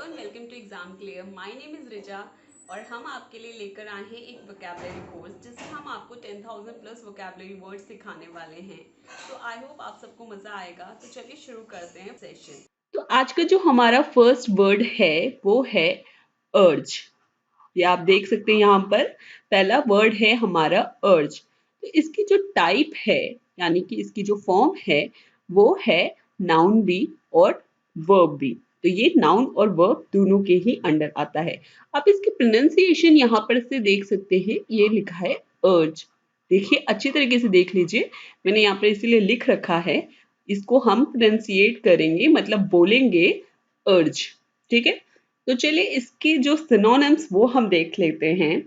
And welcome to exam clear. My name is Richa और हम आपके लिए लेकर आए हैं एक वोकैबुलरी कोर्स जिससे हम आपको 10,000 प्लस वोकैबुलरी वर्ड्स सिखाने वाले हैं। तो आई होप आप सबको मजा आएगा। तो चलिए शुरू करते हैं सेशन। तो आज का जो हमारा फर्स्ट वर्ड है वो है अर्ज। ये आप देख सकते हैं यहाँ पर पहला वर्ड है हमारा अर्ज। तो इसकी जो टाइप है यानी कि इसकी जो फॉर्म है वो है नाउन भी और वर्ब भी। तो ये नाउन और वर्ब दोनों के ही अंडर आता है। आप इसकी प्रोनाउंसिएशन यहाँ पर से देख सकते हैं, ये लिखा है अर्ज। देखिए अच्छी तरीके से देख लीजिए, मैंने यहाँ पर इसीलिए लिख रखा है। इसको हम प्रोनाउंसिएट करेंगे मतलब बोलेंगे अर्ज। ठीक है, तो चलिए इसकी जो सिनोनिम्स वो हम देख लेते हैं।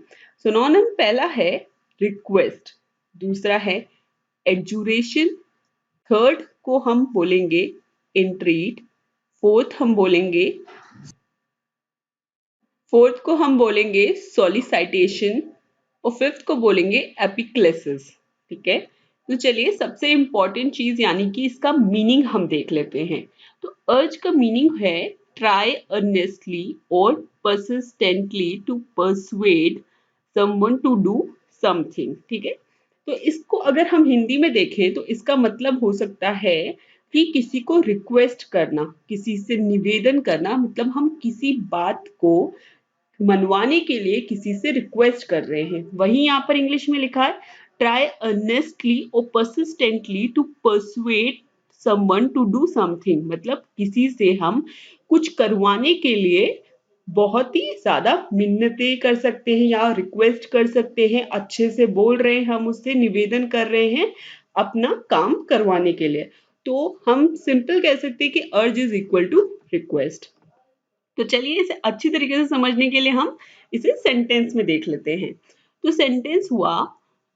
सिनोनिम पहला है रिक्वेस्ट, दूसरा है एडजुरेशन, थर्ड को हम बोलेंगे इंट्रीट, फोर्थ को हम बोलेंगे सॉलिसिटेशन और फिफ्थ को बोलेंगे एपिक्लेसिस। ठीक है, तो चलिए सबसे इंपॉर्टेंट चीज यानी कि इसका मीनिंग हम देख लेते हैं। तो अर्ज का मीनिंग है ट्राई अर्नेस्टली और persistently to persuade someone to do something. ठीक है, तो इसको अगर हम हिंदी में देखें तो इसका मतलब हो सकता है कि किसी को रिक्वेस्ट करना, किसी से निवेदन करना, मतलब हम किसी बात को मनवाने के लिए किसी से रिक्वेस्ट कर रहे हैं। वहीं यहाँ पर इंग्लिश में लिखा है ट्राई अर्नेस्टली और persistently to persuade someone to do something, मतलब किसी से हम कुछ करवाने के लिए बहुत ही ज्यादा मिन्नतें कर सकते हैं या रिक्वेस्ट कर सकते हैं। अच्छे से बोल रहे हैं, हम उससे निवेदन कर रहे हैं अपना काम करवाने के लिए। तो हम सिंपल कह सकते हैं कि अर्ज इज इक्वल टू रिक्वेस्ट। तो चलिए इसे अच्छी तरीके से समझने के लिए हम इसे सेंटेंस में देख लेते हैं। तो सेंटेंस हुआ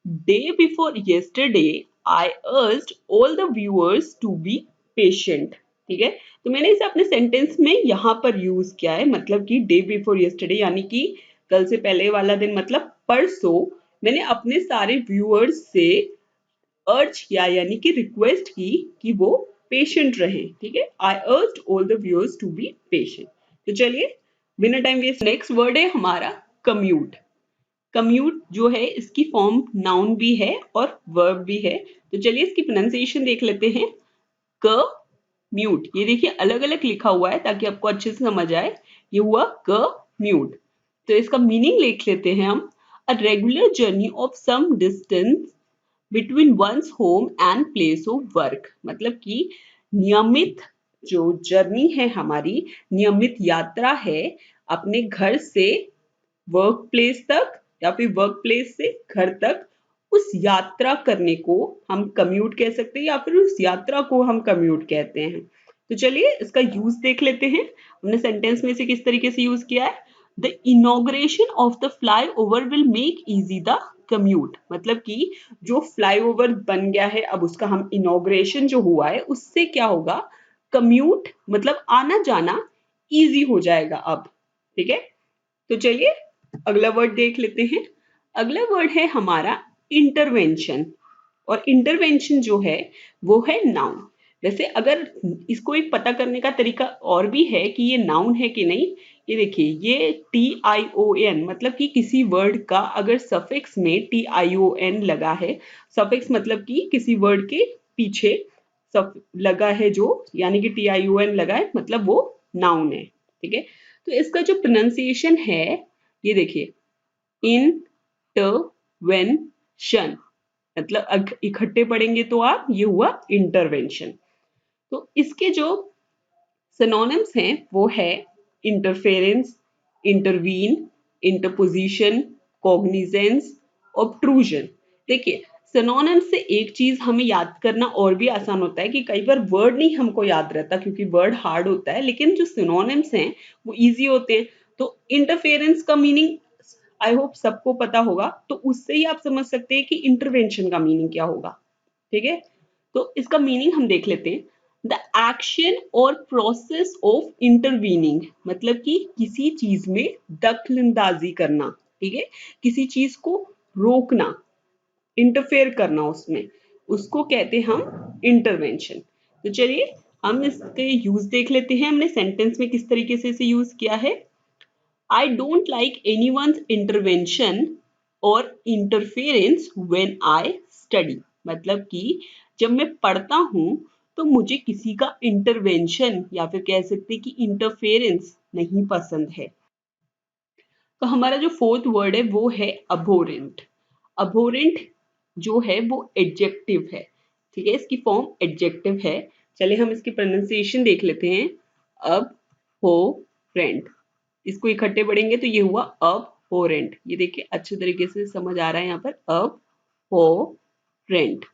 day before yesterday I urged all the viewers to be patient. ठीक है, तो मैंने इसे अपने सेंटेंस में यहाँ पर यूज किया है, मतलब कि डे बिफोर येस्टरडे यानी कि कल से पहले वाला दिन, मतलब परसों मैंने अपने सारे व्यूअर्स से अर्ज किया यानी कि रिक्वेस्ट की कि वो पेशेंट रहे। ठीक है, I urged all the viewers to be patient. तो चलिए बिना टाइम वेस्ट नेक्स्ट वर्ड है हमारा कम्यूट। कम्यूट जो है इसकी फॉर्म नाउन भी है और वर्ब भी है। तो चलिए इसकी प्रोनाउंसिएशन देख लेते हैं। क म्यूट, ये देखिए अलग अलग लिखा हुआ है ताकि आपको अच्छे से समझ आए। ये हुआ क म्यूट। तो इसका मीनिंग लिख लेते हैं हम। A regular journey of some distance between one's home and place of work, मतलब कि नियमित जो जर्नी है हमारी, नियमित यात्रा है अपने घर से वर्क प्लेस तक या फिर वर्क प्लेस से घर तक, उस यात्रा करने को हम कम्यूट कह सकते हैं या फिर उस यात्रा को हम कम्यूट कहते हैं। तो चलिए इसका यूज देख लेते हैं। हमने सेंटेंस में से किस तरीके से यूज किया है। The inauguration of the flyover will make easy the commute, मतलब कि जो फ्लाईओवर बन गया है अब उसका हम इनॉग्रेशन जो हुआ है उससे क्या होगा, कम्यूट मतलब आना जाना इजी हो जाएगा अब। ठीक है, तो चलिए अगला वर्ड देख लेते हैं। अगला वर्ड है हमारा इंटरवेंशन। और इंटरवेंशन जो है वो है नाउन। वैसे अगर इसको एक पता करने का तरीका और भी है कि ये नाउन है कि नहीं, ये देखिए ये TION, मतलब कि किसी वर्ड का अगर सफिक्स में TION लगा है, सफिक्स मतलब कि किसी वर्ड के पीछे सब लगा है जो, यानी कि TION लगा है मतलब वो नाउन है। ठीक है, तो इसका जो प्रोनाउंसिएशन है ये देखिए इंटरवेंशन, मतलब इकट्ठे पढ़ेंगे तो आप ये हुआ इंटरवेंशन। तो इसके जो सिनोनिम्स हैं वो है इंटरफेरेंस, इंटरवीन, इंटरपोजिशन, कॉग्निजेंस, ऑब्ट्रूजन। देखिए सिनोनिम्स से एक चीज हमें याद करना और भी आसान होता है कि कई बार वर्ड नहीं हमको याद रहता क्योंकि वर्ड हार्ड होता है, लेकिन जो सिनोनिम्स हैं वो इजी होते हैं। तो इंटरफेरेंस का मीनिंग आई होप सबको पता होगा, तो उससे ही आप समझ सकते हैं कि इंटरवेंशन का मीनिंग क्या होगा। ठीक है, तो इसका मीनिंग हम देख लेते हैं। द एक्शन और प्रोसेस ऑफ इंटरवीनिंग, मतलब कि किसी चीज में दखलंदाजी करना। ठीक है, किसी चीज को रोकना, इंटरफेयर करना उसमें, उसको कहते हैं हम इंटरवेंशन। तो चलिए हम इसके यूज देख लेते हैं, हमने सेंटेंस में किस तरीके से इसे यूज किया है। I don't like anyone's intervention और इंटरफेरेंस व्हेन आई स्टडी। मतलब कि जब मैं पढ़ता हूं तो मुझे किसी का इंटरवेंशन या फिर कह सकते कि इंटरफेरेंस नहीं पसंद है। तो हमारा जो फोर्थ वर्ड है वो है अबोरेंट। अबोरेंट जो है वो एडजेक्टिव है, ठीक है, इसकी फॉर्म एडजेक्टिव है। चलिए हम इसकी प्रोनाउंसिएशन देख लेते हैं। अब हो रेंट, इसको इकट्ठे पढ़ेंगे तो ये हुआ अब हो रेंट। ये देखिए अच्छे तरीके से समझ आ रहा है यहाँ पर, अब हो रेंट।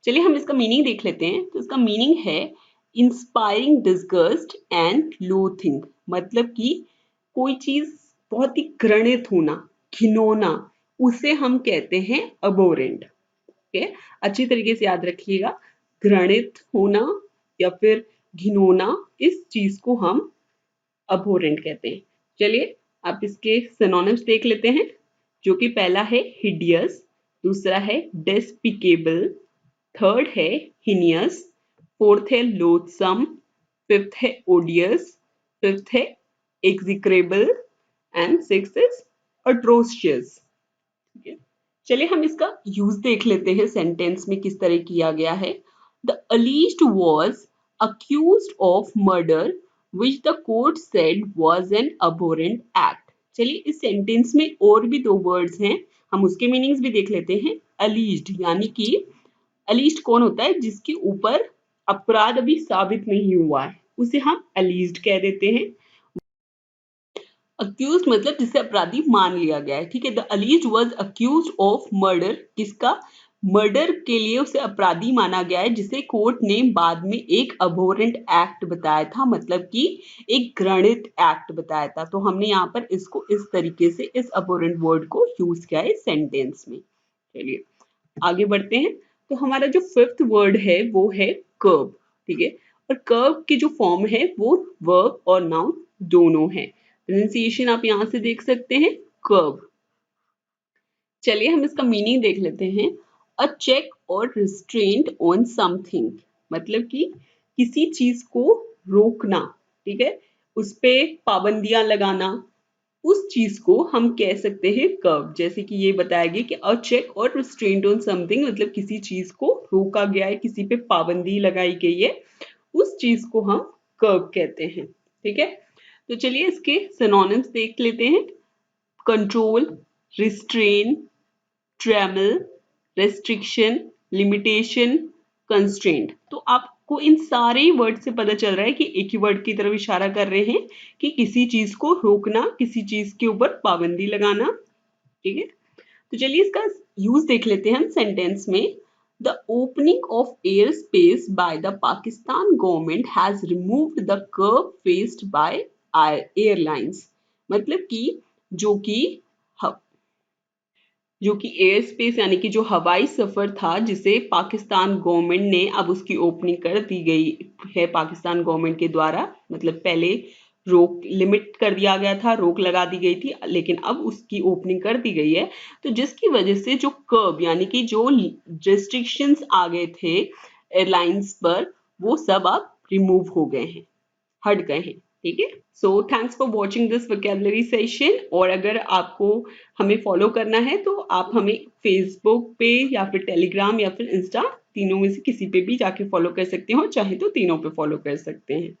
चलिए हम इसका मीनिंग देख लेते हैं। तो इसका मीनिंग है इंस्पायरिंग डिस्गस्ट एंड लोथिंग। मतलब कि कोई चीज बहुत ही घृणित होना, घिनौना, उसे हम कहते हैं अबोरेंट। ओके, अच्छी तरीके से याद रखिएगा, घृणित होना या फिर घिनौना, इस चीज को हम अबोरेंट कहते हैं। चलिए आप इसके सिनोनिम्स देख लेते हैं, जो कि पहला है हिडियस, दूसरा है डेस्पिकेबल, थर्ड है हिनियस, फोर्थ है लोथसम, फिफ्थ है ओडियस, फिफ्थ है एग्जिक्रेबल एंड सिक्स्थ इज अट्रोशियस। ठीक है, चलिए हम इसका यूज देख लेते हैं सेंटेंस में किस तरह किया गया है। The alleged was accused of murder which the court said was an abhorrent act. चलिए इस सेंटेंस में और भी दो वर्ड्स हैं, हम उसके मीनिंग्स भी देख लेते हैं। अलीज्ड यानी कि अलीज्ड कौन होता है, जिसके ऊपर अपराध अभी साबित नहीं हुआ है, उसे हम अलीज्ड कह देते हैं। अक्यूज मतलब जिसे अपराधी मान लिया गया है, ठीक है। The alleged was accused of murder, किसका, मर्डर के लिए उसे अपराधी माना गया है, जिसे कोर्ट ने बाद में एक अबोरेंट एक्ट बताया था, मतलब कि एक घृणित एक्ट बताया था। तो हमने यहाँ पर इसको इस तरीके से इस अबोरेंट वर्ड को यूज किया है सेंटेंस में। चलिए आगे बढ़ते हैं। तो हमारा जो फिफ्थ वर्ड है वो है कर्ब, ठीक है। और कर्ब की जो फॉर्म है वो वर्ब और नाउन दोनों है। प्रोनाउंसिएशन आप यहां से देख सकते हैं, कर्ब। चलिए हम इसका मीनिंग देख लेते हैं। अ चेक और रिस्ट्रेंट ऑन समथिंग, मतलब कि किसी चीज को रोकना, ठीक है, उस पे पाबंदियां लगाना, उस चीज को हम कह सकते हैं कर्व। जैसे कि ये बताया गया कि अ चेक और रिस्ट्रेंट ऑन समथिंग, मतलब किसी चीज को रोका गया है, किसी पे पाबंदी लगाई गई है, उस चीज को हम कर्व कहते हैं, ठीक है। तो चलिए इसके सिनोनिम्स देख लेते हैं। Control, restrain, trammel, restriction, limitation, constraint. तो आपको इन सारे वर्ड से पता चल रहा है कि एक ही वर्ड की तरफ इशारा कर रहे हैं कि किसी चीज को रोकना, किसी चीज के ऊपर पाबंदी लगाना, ठीक है। तो चलिए इसका यूज देख लेते हैं हम सेंटेंस में। The opening of air space by the Pakistan government has removed the curve faced by airlines. मतलब कि जो कि जो कि एयर स्पेस यानी कि जो हवाई सफर था, जिसे पाकिस्तान गवर्नमेंट ने अब उसकी ओपनिंग कर दी गई है पाकिस्तान गवर्नमेंट के द्वारा। मतलब पहले रोक, लिमिट कर दिया गया था, रोक लगा दी गई थी, लेकिन अब उसकी ओपनिंग कर दी गई है। तो जिसकी वजह से जो कर्ब यानी कि जो रेस्ट्रिक्शंस आ गए थे एयरलाइंस पर, वो सब अब रिमूव हो गए हैं, हट गए हैं, ठीक है। So thanks for watching this vocabulary session. और अगर आपको हमें फॉलो करना है तो आप हमें फेसबुक पे या फिर टेलीग्राम या फिर इंस्टा, तीनों में से किसी पे भी जाके फॉलो कर सकते हो, चाहे तो तीनों पे फॉलो कर सकते हैं।